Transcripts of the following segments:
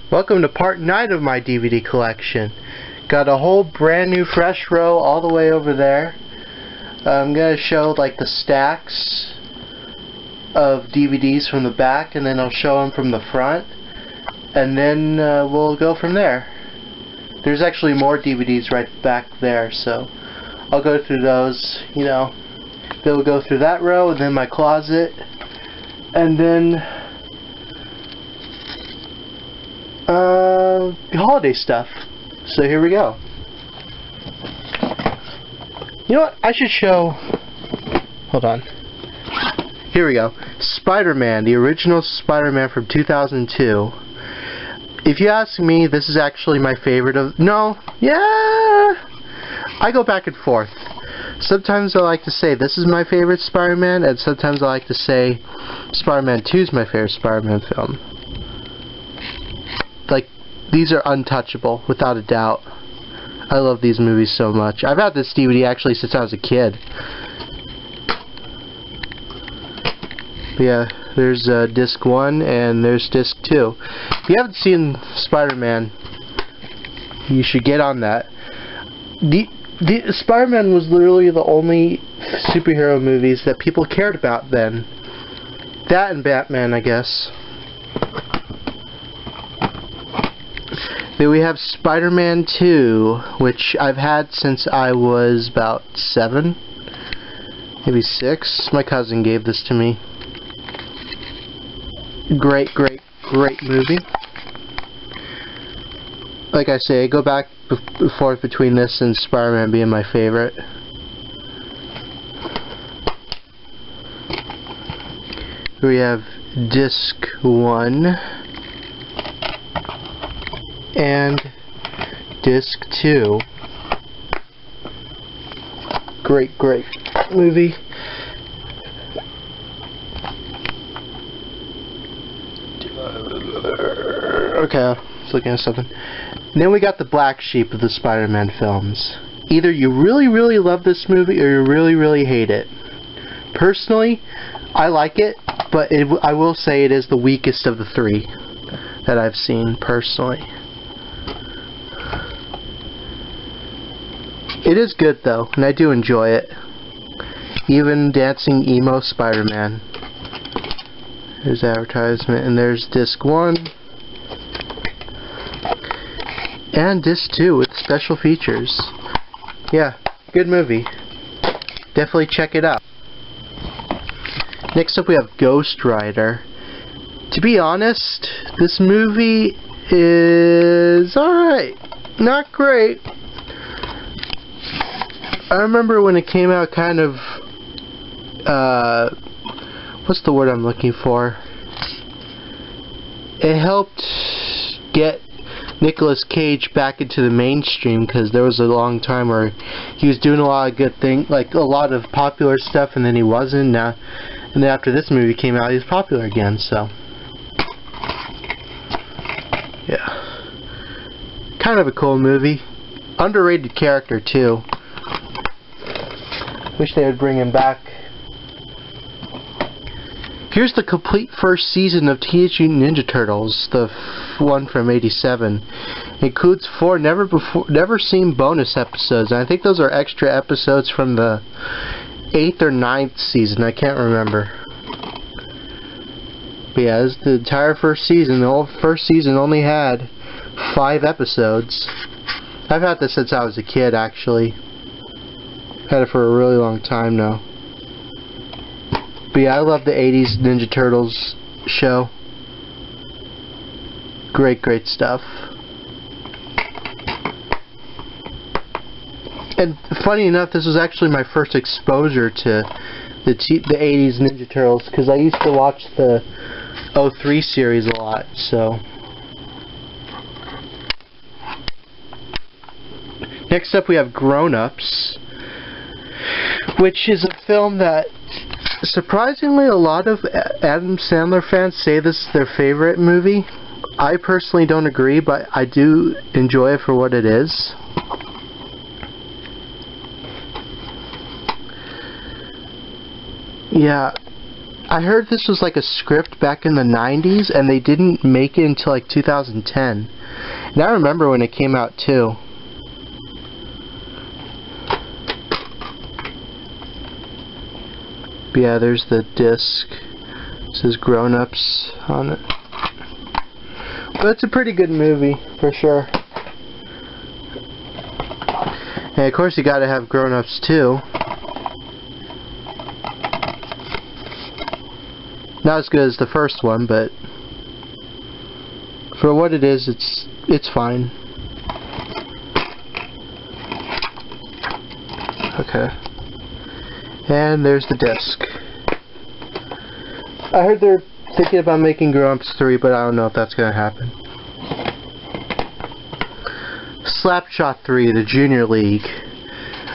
Welcome to part 9 of my DVD collection. Got a whole brand new fresh row all the way over there. I'm going to show like the stacks of DVDs from the back, and then I'll show them from the front, and then we'll go from there. There's actually more DVDs right back there, so I'll go through those, you know. They'll go through that row, and then my closet, and then holiday stuff. So here we go. You know what? I should show... Hold on. Here we go. Spider-Man, the original Spider-Man from 2002. If you ask me, this is actually my favorite of... No. Yeah! I go back and forth. Sometimes I like to say this is my favorite Spider-Man, and sometimes I like to say Spider-Man 2 is my favorite Spider-Man film. Like, these are untouchable, without a doubt. I love these movies so much. I've had this DVD actually since I was a kid. But yeah, there's disc 1 and there's disc 2. If you haven't seen Spider-Man, you should get on that. The Spider-Man was literally the only superhero movies that people cared about then. That and Batman, I guess. Then we have Spider-Man 2, which I've had since I was about 7, maybe 6. My cousin gave this to me. Great movie. Like I say, I go back and forth between this and Spider-Man being my favorite. We have disc 1 and disc 2. Great movie. Okay, I was looking at something. And then we got the black sheep of the Spider-Man films. Either you really love this movie or you really hate it. Personally, I like it, but I will say it is the weakest of the 3 that I've seen personally. It is good though, and I do enjoy it. Even dancing emo Spider-Man. There's advertisement, and there's disc 1 and disc 2 with special features. Yeah, good movie. Definitely check it out. Next up we have Ghost Rider. To be honest, this movie is alright. Not great. I remember when it came out kind of, what's the word I'm looking for? It helped get Nicolas Cage back into the mainstream, because there was a long time where he was doing a lot of good things, like a lot of popular stuff, and then he wasn't. Now, and then after this movie came out, he was popular again, so. Yeah. Kind of a cool movie. Underrated character, too. Wish they would bring him back. Here's the complete first season of Teenage Mutant Ninja Turtles, the one from '87. It includes 4 never seen bonus episodes, and I think those are extra episodes from the 8th or 9th season. I can't remember. But yeah, this is the entire first season. The whole first season only had 5 episodes. I've had this since I was a kid, actually. Had it for a really long time now. But yeah, I love the 80s Ninja Turtles show. Great stuff. And funny enough, this was actually my first exposure to the 80s Ninja Turtles, because I used to watch the 03 series a lot, so. Next up we have Grownups, which is a film that surprisingly a lot of Adam Sandler fans say this is their favorite movie. I personally don't agree, but I do enjoy it for what it is. Yeah, I heard this was like a script back in the 90s, and they didn't make it until like 2010. And I remember when it came out too. But yeah, there's the disc. It says Grownups on it. But it's a pretty good movie, for sure. And of course you gotta have Grownups too. Not as good as the first one, but for what it is, it's fine. Okay. And there's the disc. I heard they're thinking about making Grownups 3, but I don't know if that's gonna happen. Slapshot 3, the Junior League.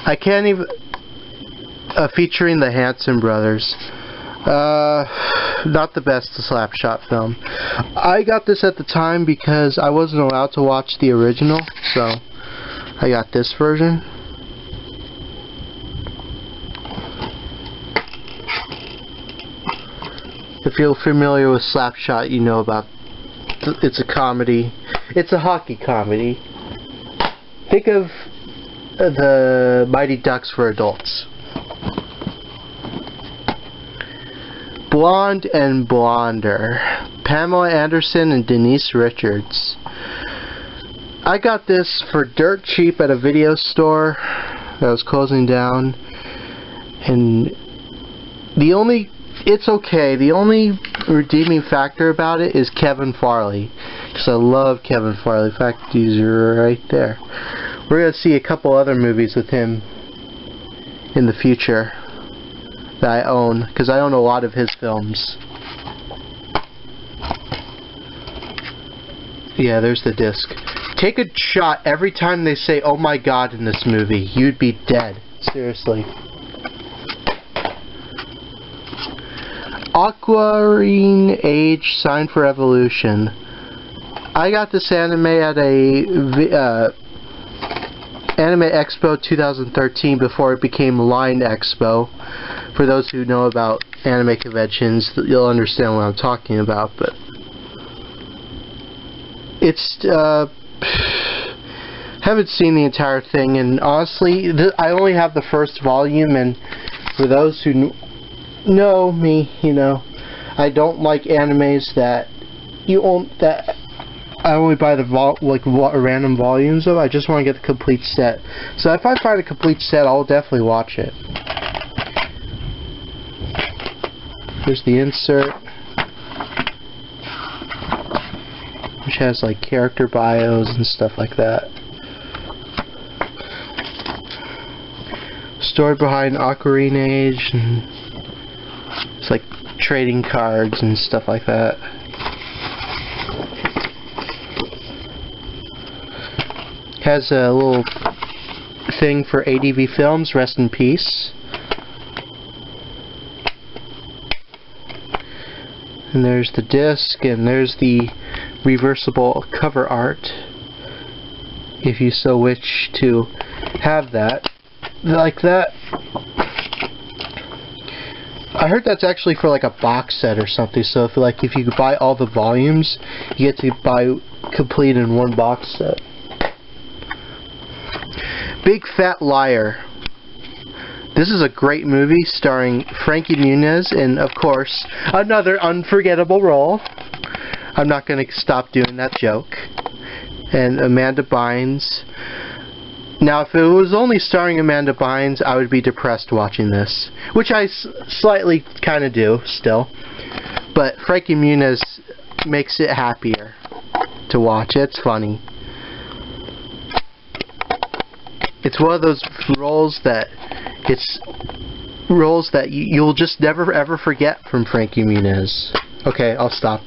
I can't even... featuring the Hanson brothers. Not the best Slapshot film. I got this at the time because I wasn't allowed to watch the original, so I got this version. If you're familiar with Slapshot, you know about it's a comedy. It's a hockey comedy. Think of the Mighty Ducks for adults. Blonde and Blonder. Pamela Anderson and Denise Richards. I got this for dirt cheap at a video store that was closing down. And it's okay. The only redeeming factor about it is Kevin Farley. Because I love Kevin Farley. In fact, he's right there. We're going to see a couple other movies with him in the future that I own, because I own a lot of his films. Yeah, there's the disc. Take a shot every time they say "oh my god" in this movie. You'd be dead. Seriously. Aquarine Age Sign for Evolution. I got this anime at a Anime Expo 2013 before it became Line Expo. For those who know about anime conventions, you'll understand what I'm talking about, but it's haven't seen the entire thing, and honestly I only have the first volume, and for those who know me, you know, I don't like animes that I only buy the random volumes of. I just want to get the complete set. So if I find a complete set, I'll definitely watch it. Here's the insert, which has like character bios and stuff like that. Story behind Aquarine Age, and it's like trading cards and stuff like that. Has a little thing for ADV Films, rest in peace. And there's the disc, and there's the reversible cover art, if you so wish to have that. Like that. I heard that's actually for like a box set or something, so if you buy all the volumes, you get to buy complete in one box set. Big Fat Liar. This is a great movie starring Frankie Muniz and, of course, another unforgettable role. I'm not going to stop doing that joke. And Amanda Bynes. Now, if it was only starring Amanda Bynes, I would be depressed watching this. Which I slightly kind of do, still. But Frankie Muniz makes it happier to watch. It's funny. It's one of those roles that you'll just never ever forget from Frankie Muniz. Okay, I'll stop.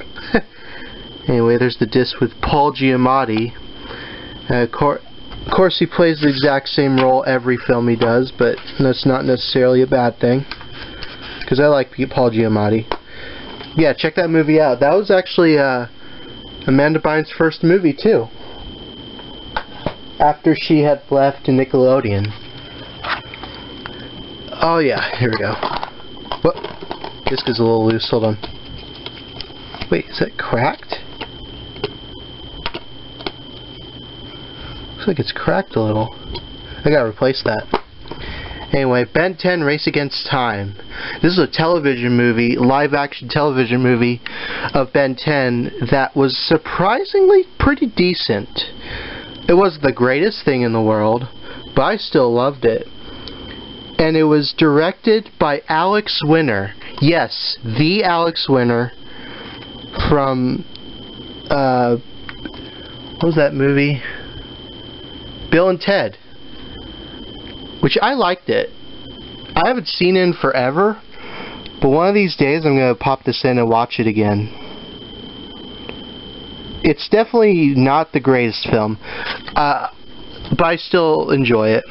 Anyway, there's the disc with Paul Giamatti. Of course, he plays the exact same role every film he does, but that's not necessarily a bad thing, because I like Paul Giamatti. Yeah, check that movie out. That was actually Amanda Bynes' first movie too, after she had left Nickelodeon. Oh yeah, here we go. What? Disc is a little loose, hold on. Wait, is that cracked? Looks like it's cracked a little. I gotta replace that. Anyway, Ben 10 Race Against Time. This is a television movie, live-action television movie of Ben 10 that was surprisingly pretty decent. It wasn't the greatest thing in the world, but I still loved it. And it was directed by Alex Winter. Yes, the Alex Winter from, what was that movie? Bill and Ted. Which I liked it. I haven't seen it in forever, but one of these days I'm going to pop this in and watch it again. It's definitely not the greatest film, but I still enjoy it.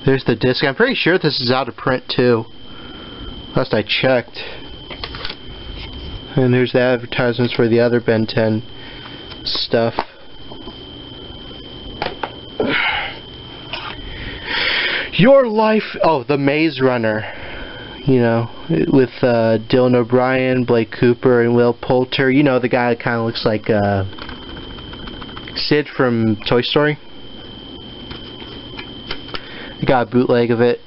There's the disc. I'm pretty sure this is out of print too. Last I checked. And there's the advertisements for the other Ben 10 stuff. Your Life... Oh, The Maze Runner. You know, with Dylan O'Brien, Blake Cooper, and Will Poulter. You know, the guy that kind of looks like Sid from Toy Story. I got a bootleg of it.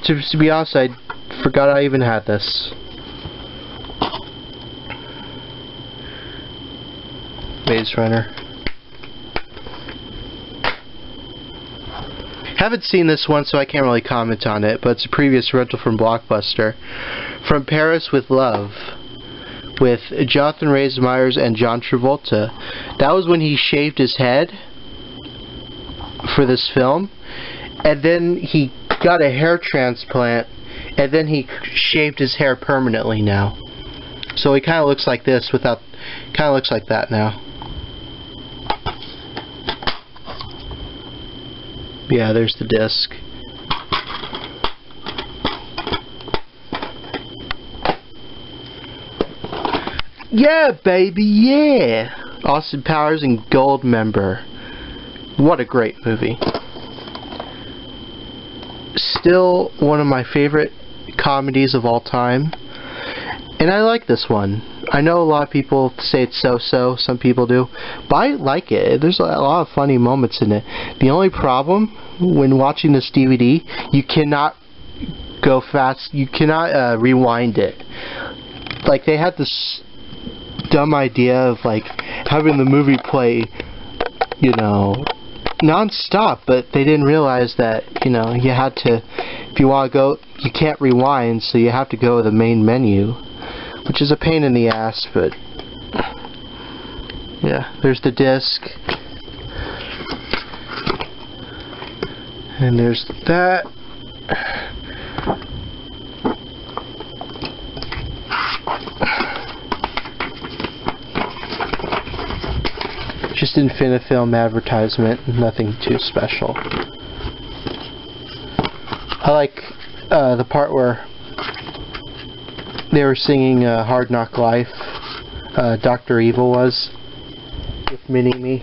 To be honest, I forgot I even had this. Maze Runner. Haven't seen this one, so I can't really comment on it, but it's a previous rental from Blockbuster. From Paris with Love, with Jonathan Rhys-Meyers and John Travolta. That was when he shaved his head for this film, and then he got a hair transplant, and then he shaved his hair permanently now. So he kind of looks like this without, kind of looks like that now. Yeah, there's the disc. Yeah, baby, yeah! Austin Powers and Goldmember. What a great movie. Still one of my favorite comedies of all time. And I like this one. I know a lot of people say it's so-so, some people do, but I like it. There's a lot of funny moments in it. The only problem when watching this DVD, you cannot go fast, you cannot rewind it. Like, they had this dumb idea of like having the movie play, you know, non-stop, but they didn't realize that, you know, you had to, if you want to go, you can't rewind, so you have to go to the main menu, which is a pain in the ass, but yeah, there's the disc, and there's that. Just Infinifilm advertisement, nothing too special. I like the part where they were singing Hard Knock Life, Dr. Evil was, with Mini-Me.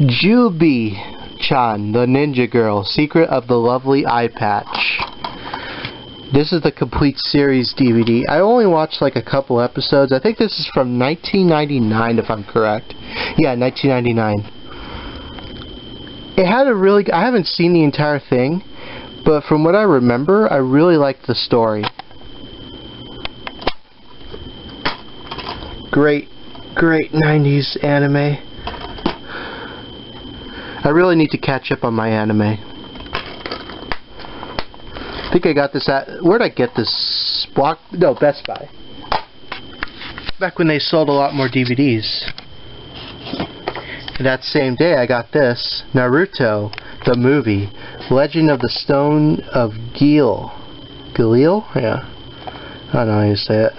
Jubi-chan, the Ninja Girl, Secret of the Lovely Eye Patch. This is the complete series DVD. I only watched like a couple episodes. I think this is from 1999 if I'm correct. Yeah, 1999. It had a really... I haven't seen the entire thing, but from what I remember, I really liked the story. Great 90s anime. I really need to catch up on my anime. I think I got this at... Where'd I get this? No, Best Buy. Back when they sold a lot more DVDs. And that same day I got this. Naruto, the movie. Legend of the Stone of Gil. Galil? Yeah. I don't know how you say it.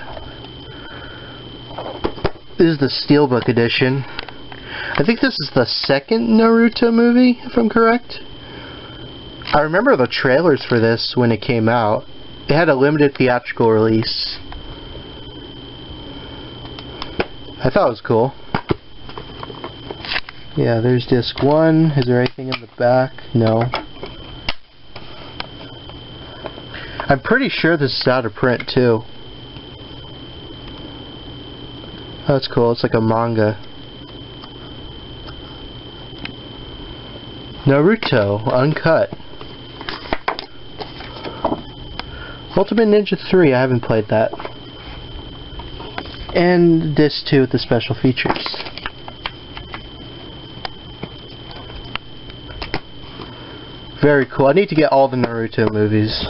This is the Steelbook edition. I think this is the second Naruto movie, if I'm correct. I remember the trailers for this when it came out. It had a limited theatrical release. I thought it was cool. Yeah, there's disc 1. Is there anything in the back? No. I'm pretty sure this is out of print too. Oh, that's cool. It's like a manga. Naruto, uncut. Ultimate Ninja 3, I haven't played that. And disc 2 with the special features. Very cool. I need to get all the Naruto movies.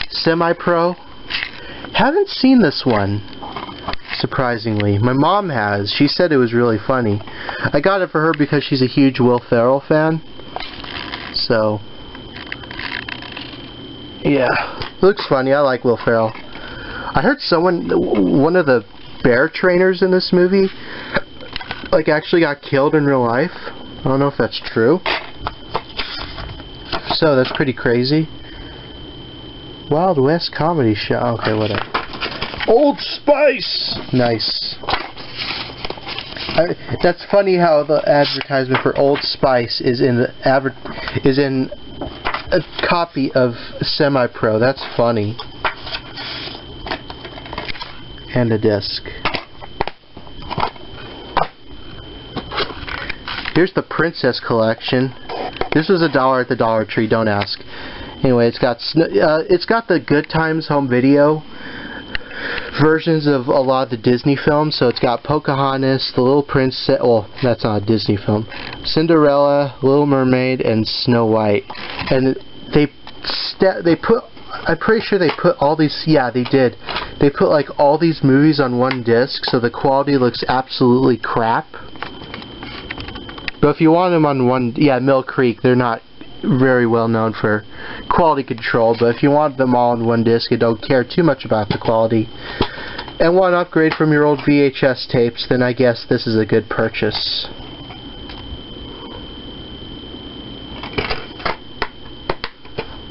Semi-Pro. Haven't seen this one, surprisingly. My mom has. She said it was really funny. I got it for her because she's a huge Will Ferrell fan. So, yeah. It looks funny. I like Will Ferrell. I heard one of the bear trainers in this movie, like, actually got killed in real life. I don't know if that's true. So, that's pretty crazy. Wild West comedy show. Okay, whatever. Old Spice! Nice. That's funny how the advertisement for Old Spice is in a copy of Semi-Pro. That's funny. And a disc. Here's the Princess collection. This was $1 at the Dollar Tree. Don't ask. Anyway, it's got the Good Times home video versions of a lot of the Disney films. So it's got Pocahontas, The Little Princess. Well, that's not a Disney film. Cinderella, Little Mermaid, and Snow White. And they put. I'm pretty sure they put all these. Yeah, they did. They put like all these movies on one disc, so the quality looks absolutely crap. But if you want them on one, yeah, Mill Creek, they're not very well known for quality control, but if you want them all on one disc and don't care too much about the quality and want to upgrade from your old VHS tapes, then I guess this is a good purchase.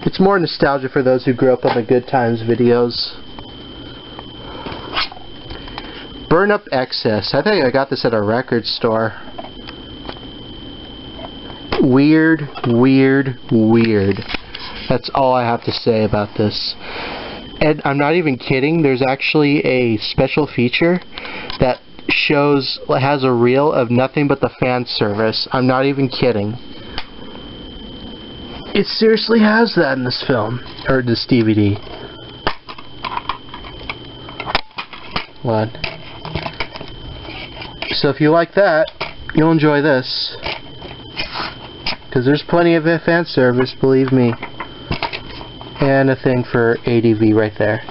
It's more nostalgia for those who grew up on the Good Times videos. Burn Up Excess. I think I got this at a record store. Weird, weird, weird. That's all I have to say about this. And I'm not even kidding, there's actually a special feature that has a reel of nothing but the fan service. I'm not even kidding. It seriously has that in this film, or this DVD. What? So if you like that, you'll enjoy this. Because there's plenty of fan service, believe me. And a thing for ADV right there.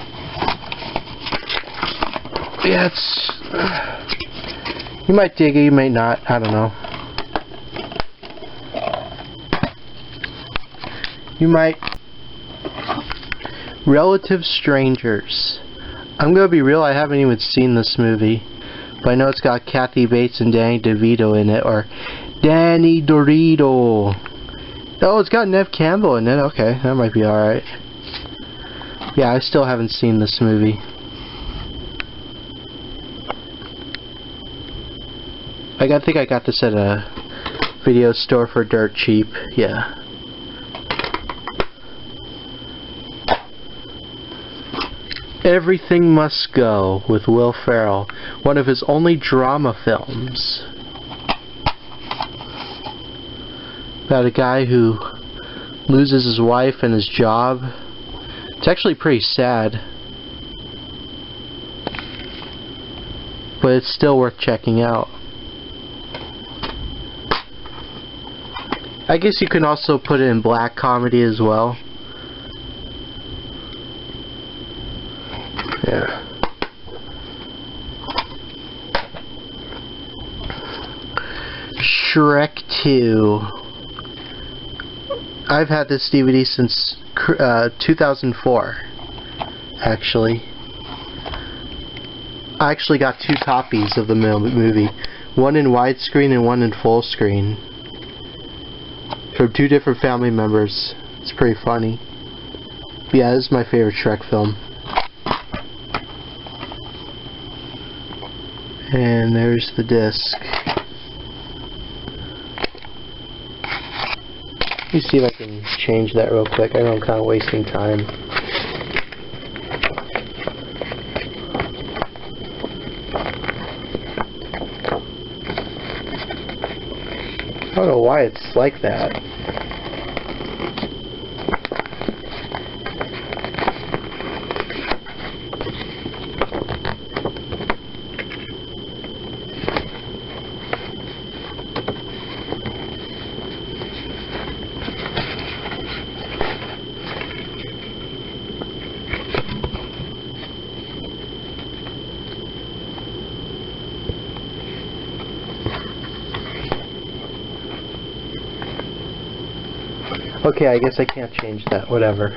Yeah, it's... you might dig it, you might not. I don't know. You might... Relative Strangers. I'm gonna be real, I haven't even seen this movie. But I know it's got Kathy Bates and Danny DeVito in it, or Danny Dorito. Oh, it's got Neve Campbell in it. Okay, that might be alright. Yeah, I still haven't seen this movie. I think I got this at a video store for dirt cheap. Yeah. Everything Must Go with Will Ferrell. One of his only drama films. About a guy who loses his wife and his job. It's actually pretty sad. But it's still worth checking out. I guess you can also put it in black comedy as well. Yeah. Shrek 2. I've had this DVD since 2004, actually. I actually got 2 copies of the movie. One in widescreen and one in full screen. From 2 different family members. It's pretty funny. But yeah, this is my favorite Shrek film. And there's the disc. Let me see if I can change that real quick. I know I'm kind of wasting time. I don't know why it's like that. Okay, I guess I can't change that, whatever.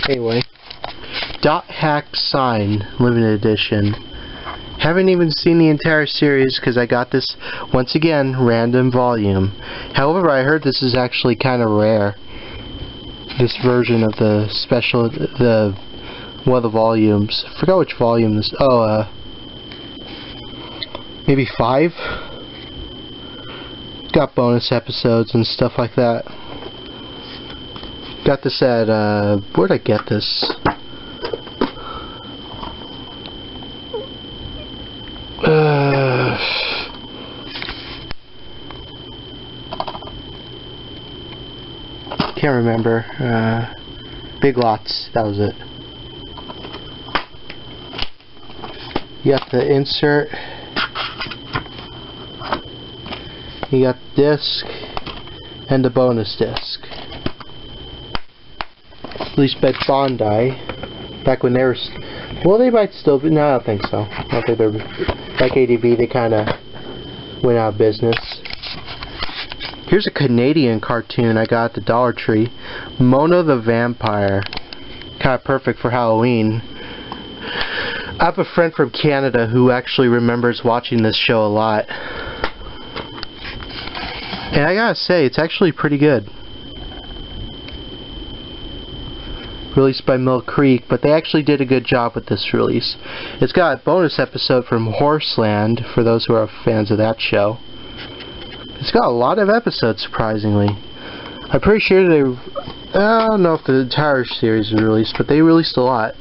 Anyway, Dot Hack Sign, limited edition. Haven't even seen the entire series because I got this, once again, random volume. However, I heard this is actually kind of rare. This version of the special, one of the volumes. I forgot which volume this, maybe 5? Got bonus episodes and stuff like that. Got this at, where'd I get this? Can't remember. Big Lots, that was it. You got the insert. You got the disc and the bonus disc. At least by Bondi, back when they were, well, they might still be. No, I don't think so. I don't think they're like ADV. They kind of went out of business. Here's a Canadian cartoon I got at the Dollar Tree, Mona the Vampire. Kind of perfect for Halloween. I have a friend from Canada who actually remembers watching this show a lot. And I gotta say, it's actually pretty good. Released by Mill Creek, but they actually did a good job with this release. It's got a bonus episode from Horseland, for those who are fans of that show. It's got a lot of episodes, surprisingly. I'm pretty sure they... I don't know if the entire series was released, but they released a lot.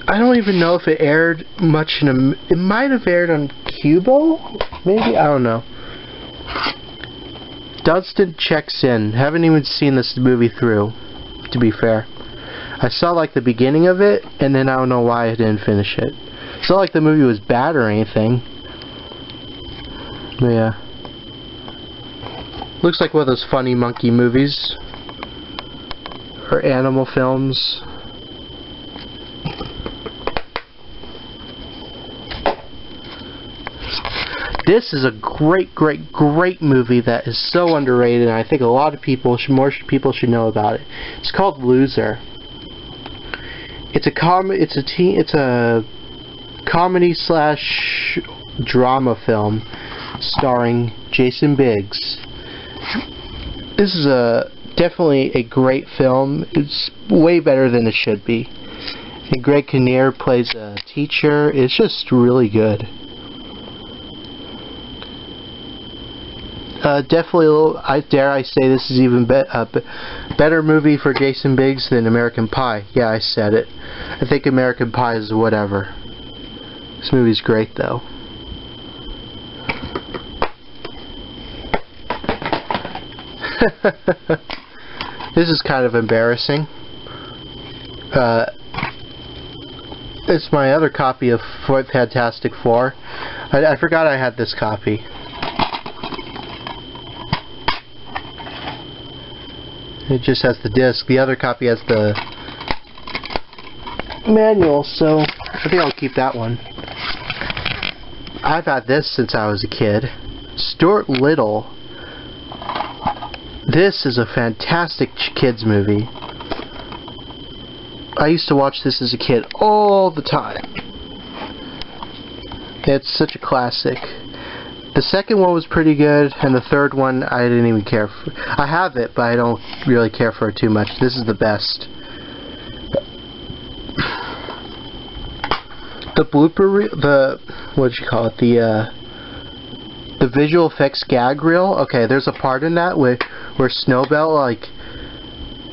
I don't even know if it aired much in it might have aired on Cubo? Maybe? I don't know. Dunstan checks in. Haven't even seen this movie through, to be fair. I saw like the beginning of it, and then I don't know why I didn't finish it. It's not like the movie was bad or anything. But yeah. Looks like one of those funny monkey movies. Or animal films. This is a great movie that is so underrated, and I think a lot of people, more people should know about it. It's called Loser. It's a comedy slash drama film starring Jason Biggs. This is definitely a great film. It's way better than it should be. And Greg Kinnear plays a teacher. It's just really good. Definitely a little, dare I say this is even better movie for Jason Biggs than American Pie. Yeah, I said it. I think American Pie is whatever. This movie's great though. This is kind of embarrassing. It's my other copy of Fantastic Four. I forgot I had this copy. It just has the disc. The other copy has the manual, so I think I'll keep that one. I've had this since I was a kid. Stuart Little. This is a fantastic kids movie. I used to watch this as a kid all the time. It's such a classic. The second one was pretty good, and the third one I didn't even care for. I have it, but I don't really care for it too much. This is the best. The blooper reel, what you call it, the visual effects gag reel. Okay, there's a part in that where Snowbell like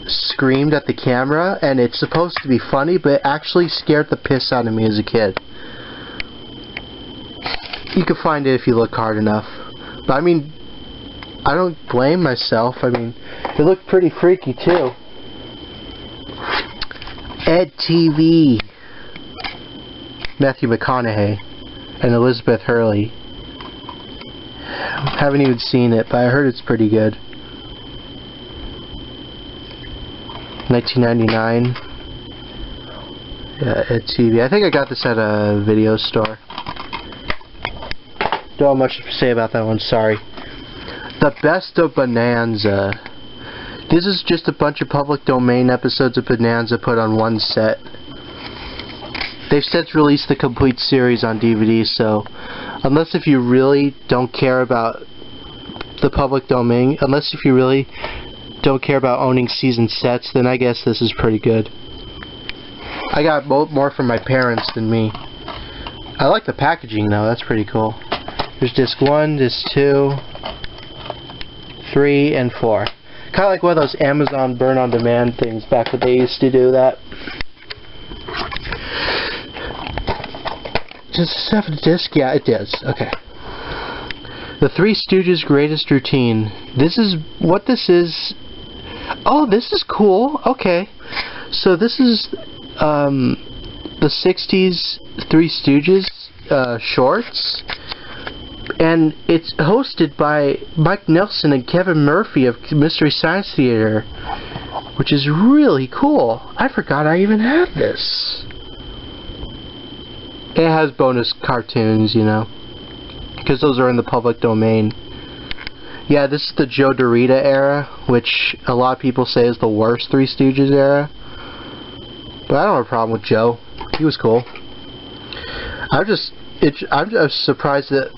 screamed at the camera, and it's supposed to be funny, but it actually scared the piss out of me as a kid. You can find it if you look hard enough. But I mean, I don't blame myself. I mean, it looked pretty freaky too. Ed TV. Matthew McConaughey and Elizabeth Hurley. Haven't even seen it, but I heard it's pretty good. 1999. Yeah, Ed TV. I think I got this at a video store. Don't have much to say about that one, sorry. The Best of Bonanza. This is just a bunch of public domain episodes of Bonanza put on one set. They've since released the complete series on DVD, so unless if you really don't care about the public domain, unless if you really don't care about owning season sets, then I guess this is pretty good. I got more from my parents than me. I like the packaging though, that's pretty cool. There's disc 1, disc 2, 3, and 4. Kind of like one of those Amazon burn-on-demand things back when they used to do that. Does this have a disc? Yeah, it does. Okay. The Three Stooges' Greatest Routine. This is what this is. Oh, this is cool. Okay. So this is the 60s Three Stooges shorts. And it's hosted by Mike Nelson and Kevin Murphy of Mystery Science Theater, which is really cool. I forgot I even had this. It has bonus cartoons, you know, because those are in the public domain. Yeah, this is the Joe Dorita era, which a lot of people say is the worst Three Stooges era. But I don't have a problem with Joe. He was cool. I'm just surprised that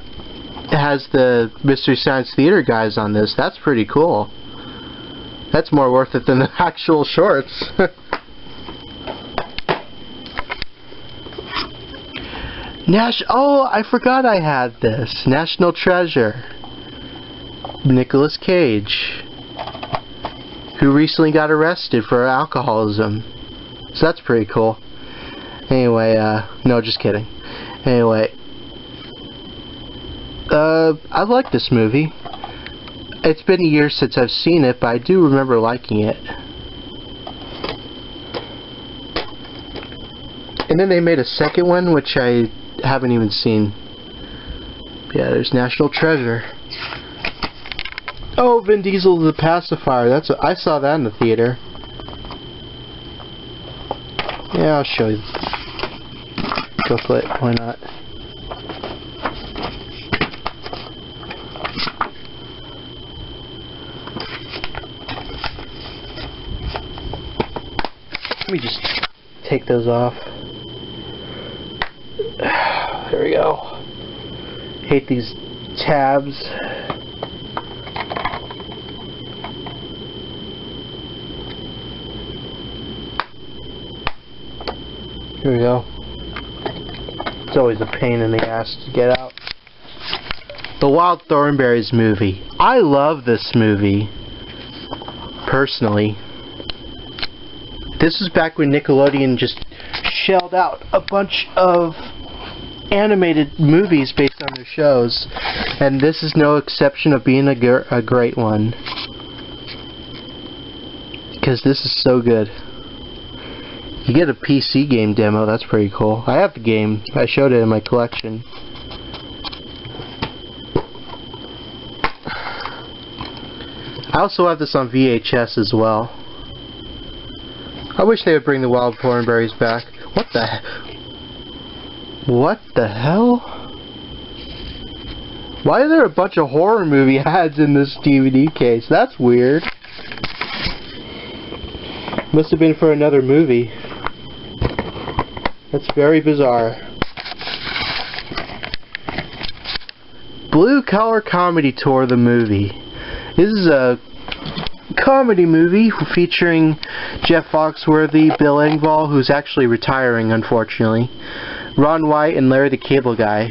it has the Mystery Science Theater guys on this. That's pretty cool. That's more worth it than the actual shorts. Oh, I forgot I had this. National Treasure. Nicolas Cage, who recently got arrested for alcoholism. So that's pretty cool. Anyway, no, just kidding. Anyway, I like this movie. It's been a year since I've seen it, but I do remember liking it. And then they made a second one, which I haven't even seen. Yeah, there's National Treasure. Oh, Vin Diesel the Pacifier. I saw that in the theater. Yeah, I'll show you the booklet. Why not? Let me just take those off. There we go. Hate these tabs. Here we go. It's always a pain in the ass to get out. The Wild Thornberrys movie. I love this movie. Personally. This is back when Nickelodeon just shelled out a bunch of animated movies based on their shows, and this is no exception of being a great one, because this is so good. You get a PC game demo, that's pretty cool. I have the game, I showed it in my collection. I also have this on VHS as well. I wish they would bring the Wild Thornberrys back. What the hell? Why are there a bunch of horror movie ads in this DVD case? That's weird. Must have been for another movie. That's very bizarre. Blue blue-collar comedy tour, the movie. This is a comedy movie featuring Jeff Foxworthy, Bill Engvall, who's actually retiring, unfortunately, Ron White, and Larry the Cable Guy.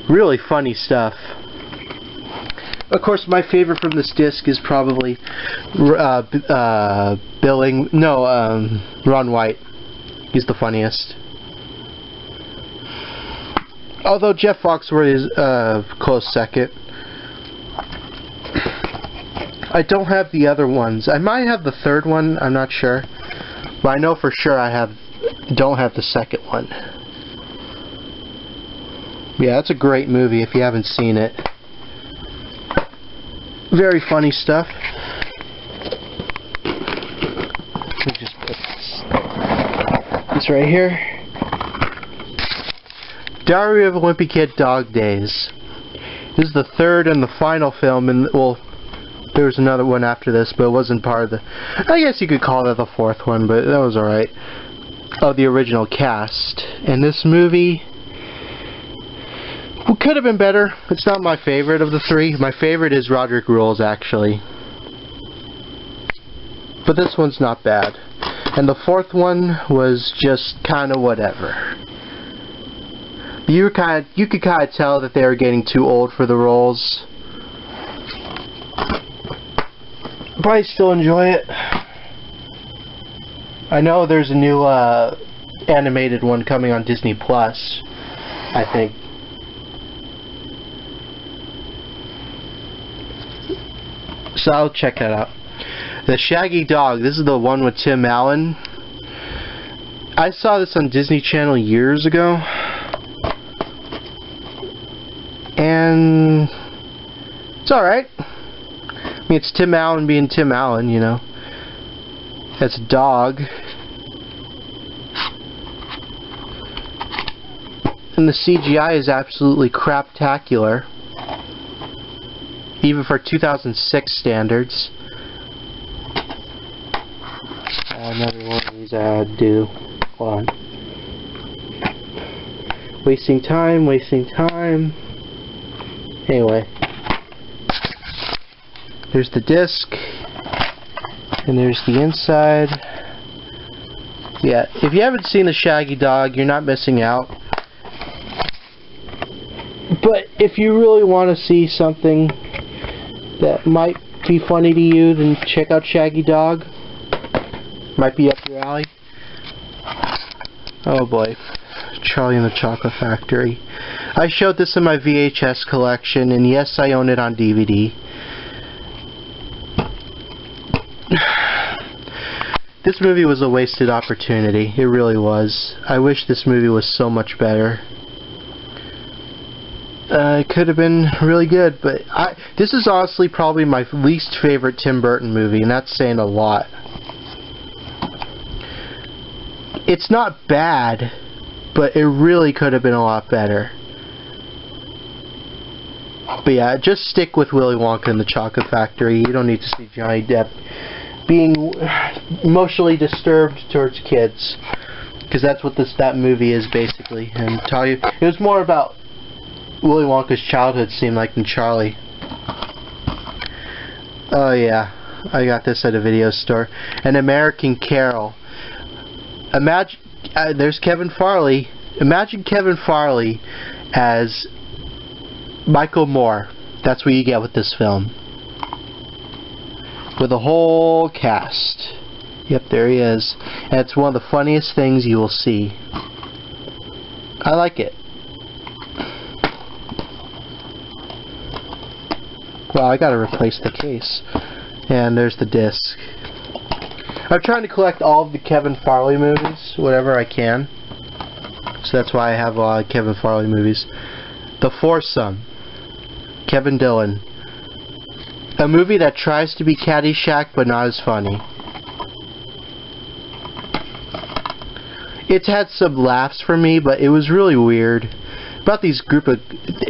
Really funny stuff. Of course, my favorite from this disc is probably Ron White. He's the funniest. Although Jeff Foxworthy is a close second. I don't have the other ones. I might have the third one, I'm not sure. But I know for sure I don't have the second one. Yeah, that's a great movie if you haven't seen it. Very funny stuff. Let me just put this right here. Diary of a Wimpy Kid, Dog Days. This is the third and the final film, and well, there was another one after this, but it wasn't part of the... I guess you could call that the fourth one, but that was alright. Of the original cast. And this movie... well, could have been better. It's not my favorite of the three. My favorite is Roderick Rules, actually. But this one's not bad. And the fourth one was just kind of whatever. You could kind of tell that they were getting too old for the roles. But I still enjoy it. I know there's a new animated one coming on Disney Plus, I think. So I'll check that out. The Shaggy Dog. This is the one with Tim Allen. I saw this on Disney Channel years ago. And it's alright. I mean, it's Tim Allen being Tim Allen, you know. That's a dog. And the CGI is absolutely craptacular. Even for 2006 standards. Another one of these I do. Hold on. Wasting time, wasting time. Anyway. There's the disc. And there's the inside. Yeah, if you haven't seen the Shaggy Dog, you're not missing out. But if you really want to see something that might be funny to you, then check out Shaggy Dog. Might be up your alley. Oh boy. Charlie and the Chocolate Factory. I showed this in my VHS collection, and yes, I own it on DVD. This movie was a wasted opportunity. It really was. I wish this movie was so much better. It could have been really good, but this is honestly probably my least favorite Tim Burton movie, and that's saying a lot. It's not bad, but it really could have been a lot better. But yeah, just stick with Willy Wonka and the Chocolate Factory. You don't need to see Johnny Depp being emotionally disturbed towards kids, because that's what that movie is basically. And tell you, it was more about Willy Wonka's childhood, seemed like, than Charlie. Oh yeah, I got this at a video store. An American Carol. Imagine, there's Kevin Farley. Imagine Kevin Farley as Michael Moore. That's what you get with this film. With a whole cast. Yep, there he is. And it's one of the funniest things you will see. I like it. Well, I gotta replace the case. And there's the disc. I'm trying to collect all of the Kevin Farley movies, whatever I can. So that's why I have a lot of Kevin Farley movies. The Foursome. Kevin Dillon. A movie that tries to be Caddyshack, but not as funny. It's had some laughs for me, but it was really weird. About these group of...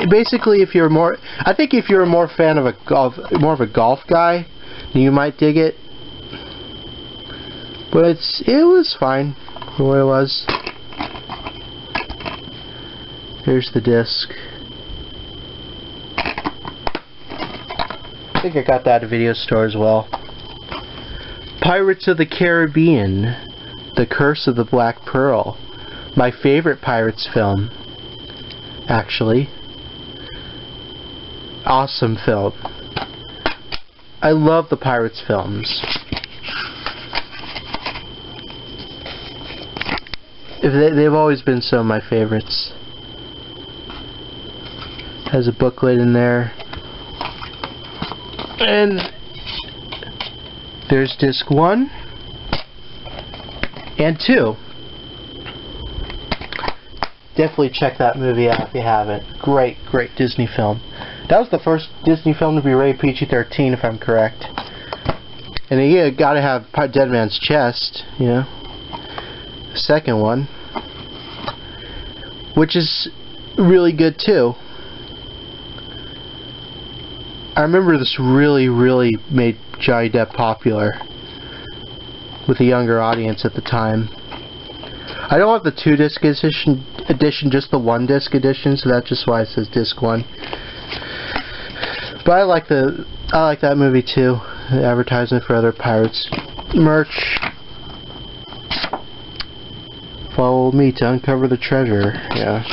Basically, if you're more... I think if you're more fan of more of a golf guy, you might dig it. But it was fine for what it was. Here's the disc. think I got that at a video store as well. Pirates of the Caribbean, The Curse of the Black Pearl. My favorite Pirates film, actually. Awesome film. I love the Pirates films. They've always been some of my favorites. Has a booklet in there. And there's disc 1 and 2. Definitely check that movie out if you haven't. Great, great Disney film. That was the first Disney film to be rated PG-13, if I'm correct. And you gotta have Dead Man's Chest, you know. Second one, which is really good too. I remember this really made Johnny Depp popular with a younger audience at the time. I don't have the 2-disc edition, just the 1-disc edition, so that's just why it says disc 1. But I like that movie too. The advertisement for other Pirates merch. Follow me to uncover the treasure. Yeah.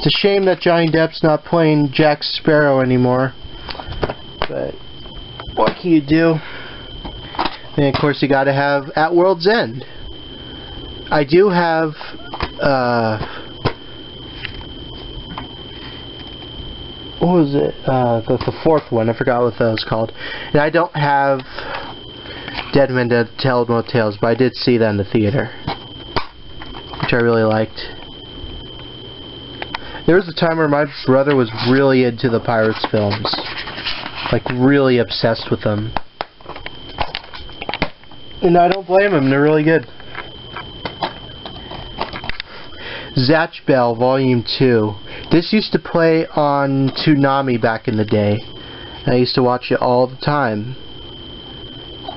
It's a shame that Johnny Depp's not playing Jack Sparrow anymore. But what can you do? And of course you gotta have At World's End. I do have what was it? The fourth one. I forgot what that was called. And I don't have Dead Men Tell No Tales, but I did see that in the theater, which I really liked. There was a time where my brother was really into the Pirates films, like really obsessed with them, and I don't blame him. They're really good. Zatch Bell Volume 2. This used to play on Toonami back in the day, and I used to watch it all the time.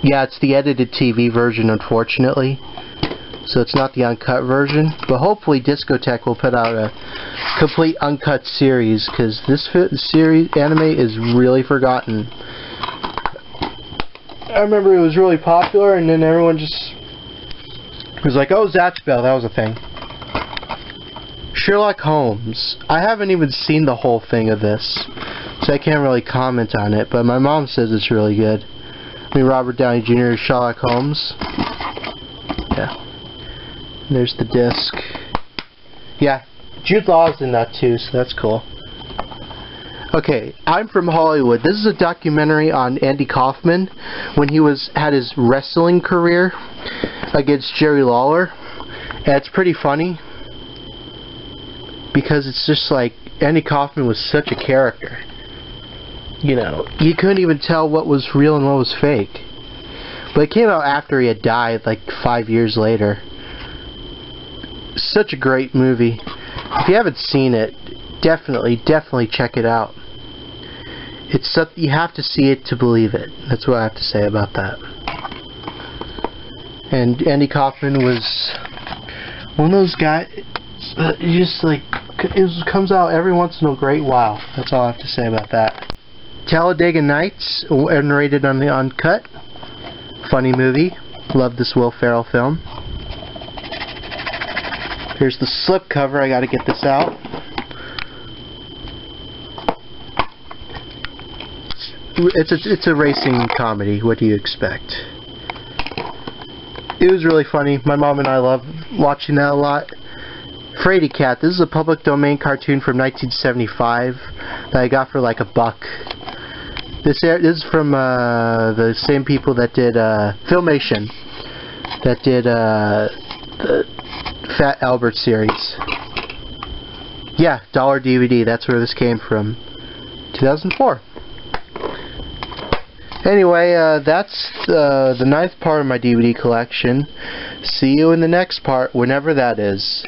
Yeah, it's the edited TV version, unfortunately. So it's not the uncut version. But hopefully Discotek will put out a complete uncut series, because this series anime is really forgotten. I remember it was really popular, and then everyone just was like, oh, Zatch Bell, that was a thing. Sherlock Holmes. I haven't even seen the whole thing of this, so I can't really comment on it, but my mom says it's really good. I mean, Robert Downey Jr. Sherlock Holmes. Yeah. There's the disc. Yeah, Jude Law's in that too, so that's cool. Okay, I'm from Hollywood. This is a documentary on Andy Kaufman when he had his wrestling career against Jerry Lawler. And it's pretty funny, because it's just like Andy Kaufman was such a character. You know, you couldn't even tell what was real and what was fake. But it came out after he had died, like 5 years later. Such a great movie. If you haven't seen it, definitely check it out. It's something, you have to see it to believe it. That's what I have to say about that. And Andy Kaufman was one of those guys. Just like it comes out every once in a great while. That's all I have to say about that. Talladega Nights, narrated on the uncut. Funny movie. Love this Will Ferrell film. Here's the slipcover. I gotta get this out. It's a racing comedy. What do you expect? It was really funny. My mom and I love watching that a lot. Frady Cat. This is a public domain cartoon from 1975 that I got for like $1. This is from the same people that did Filmation, that did the Fat Albert series. Yeah, dollar DVD. That's where this came from. 2004. Anyway, that's the 9th part of my DVD collection. See you in the next part, whenever that is.